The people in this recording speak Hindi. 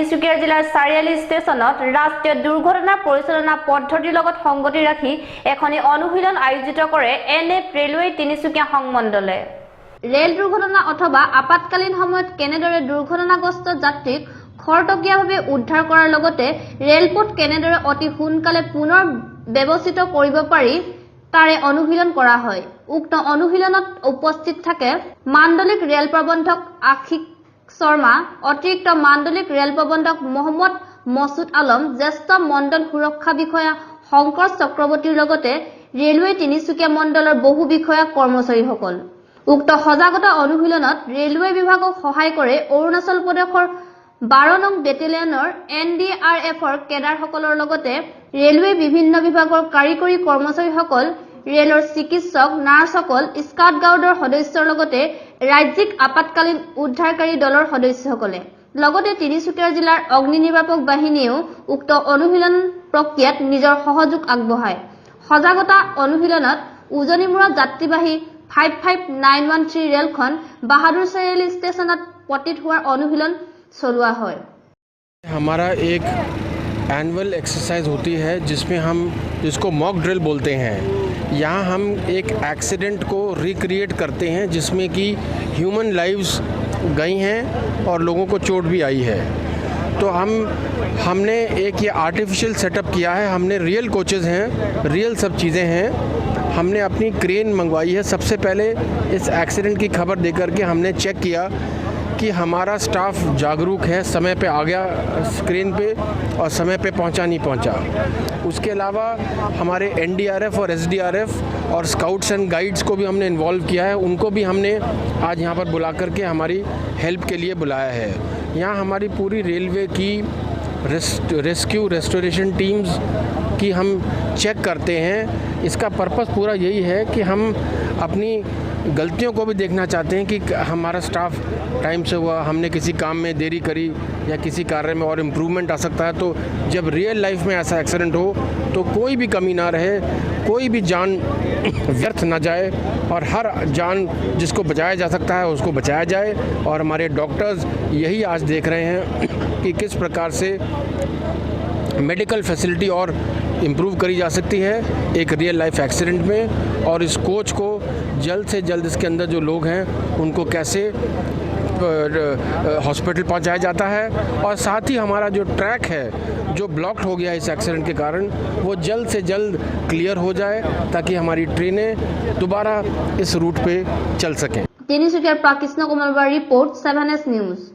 তিনিচুকীয়া জিলাৰ চাৰিআলি ষ্টেচনত ৰাষ্ট্ৰীয় দুৰ্ঘটনা পৰিচালনা পদ্ধতিৰ লগত সংগতি ৰাখি এখনি অনুশীলন আয়োজিত কৰে এনএফ ৰেলৱে তিনিচুকীয়া সংমণ্ডলে। ৰেল দুৰ্ঘটনা অথবা আপাতকালীন সময়ত কেনেদৰে দুৰ্ঘটনাগ্ৰস্ত যাত্ৰীক খৰতকীয়াভাৱে উদ্ধাৰ কৰাৰ লগতে ৰেলপথ কেনেদৰে অতি সোনকালে পুনৰ ব্যৱস্থিত কৰিব পাৰি তাৰে অনুশীলন কৰা হয়। উক্ত অনুশীলনত উপস্থিত থাকে মাণ্ডলিক ৰেল প্ৰবন্ধক আশিক শৰ্মা, অতিৰিক্ত মাণ্ডলিক ৰেল প্ৰবন্ধক মহম্মদ মছুদ আলম, জ্যেষ্ঠ মণ্ডল সুৰক্ষা বিষয়া শংকৰ চক্ৰৱৰ্তীৰ লগতে ৰেলৱে তিনিচুকীয়া মণ্ডলৰ বহু বিষয়া কৰ্মচাৰীসকল। উক্ত সজাগতা অনুশীলনত ৰেলৱে বিভাগক সহায় কৰে অৰুণাচল প্ৰদেশৰ 12 নং বেটেলিয়নৰ NDRFৰ কেডাৰসকলৰ লগতে ৰেলৱে বিভিন্ন বিভাগৰ কাৰিকৰী কৰ্মচাৰীসকল, ৰেলৰ চিকিৎসক, নাৰ্ছসকল, স্কাউট গাৰ্ডৰ সদস্যৰ লগতে ৰাজ্যিক আপাতকালীন উদ্ধাৰকাৰী দলৰ সদস্যসকলে। লগতে তিনিচুকীয়া জিলাৰ অগ্নি নিৰ্বাপক বাহিনীয়েও উক্ত অনুশীলন প্ৰক্ৰিয়াত নিজৰ সহযোগ আগবঢ়ায়। সজাগতা অনুশীলনত উজনিমূৰত যাত্ৰীবাহী 55913 ৰেলখন বাহাদুৰ চাৰিআলি ষ্টেচনত পতিত হোৱাৰ অনুশীলন चलुआ है। हमारा एक एनुअल एक्सरसाइज होती है जिसको मॉक ड्रिल बोलते हैं। यहाँ हम एक एक्सीडेंट को रिक्रिएट करते हैं जिसमें कि ह्यूमन लाइव्स गई हैं और लोगों को चोट भी आई है। तो हमने एक ये आर्टिफिशियल सेटअप किया है। हमने रियल कोचेज़ हैं, रियल सब चीज़ें हैं। हमने अपनी क्रेन मंगवाई है। सबसे पहले इस एक्सीडेंट की खबर देकर के हमने चेक किया कि हमारा स्टाफ जागरूक है, समय पे आ गया स्क्रीन पे और समय पे पहुंचा नहीं पहुंचा। उसके अलावा हमारे NDRF और SDRF और स्काउट्स एंड गाइड्स को भी हमने इन्वॉल्व किया है। उनको भी हमने आज यहाँ पर बुला करके हमारी हेल्प के लिए बुलाया है। यहाँ हमारी पूरी रेलवे की रेस्क्यू रेस्टोरेशन टीम्स की हम चेक करते हैं। इसका पर्पस पूरा यही है कि हम अपनी गलतियों को भी देखना चाहते हैं कि हमारा स्टाफ टाइम से हुआ, हमने किसी काम में देरी करी या किसी कार्य में और इम्प्रूवमेंट आ सकता है। तो जब रियल लाइफ में ऐसा एक्सीडेंट हो तो कोई भी कमी ना रहे, कोई भी जान व्यर्थ ना जाए और हर जान जिसको बचाया जा सकता है उसको बचाया जाए। और हमारे डॉक्टर्स यही आज देख रहे हैं कि किस प्रकार से मेडिकल फैसिलिटी और इम्प्रूव करी जा सकती है एक रियल लाइफ एक्सीडेंट में। और इस कोच को जल्द से जल्द इसके अंदर जो लोग हैं उनको कैसे हॉस्पिटल पहुंचाया जाता है। और साथ ही हमारा जो ट्रैक है जो ब्लॉक्ड हो गया इस एक्सीडेंट के कारण वो जल्द से जल्द क्लियर हो जाए ताकि हमारी ट्रेनें दोबारा इस रूट पे चल सकें। तिनिचुकियार Krishna Kumar report 7S news.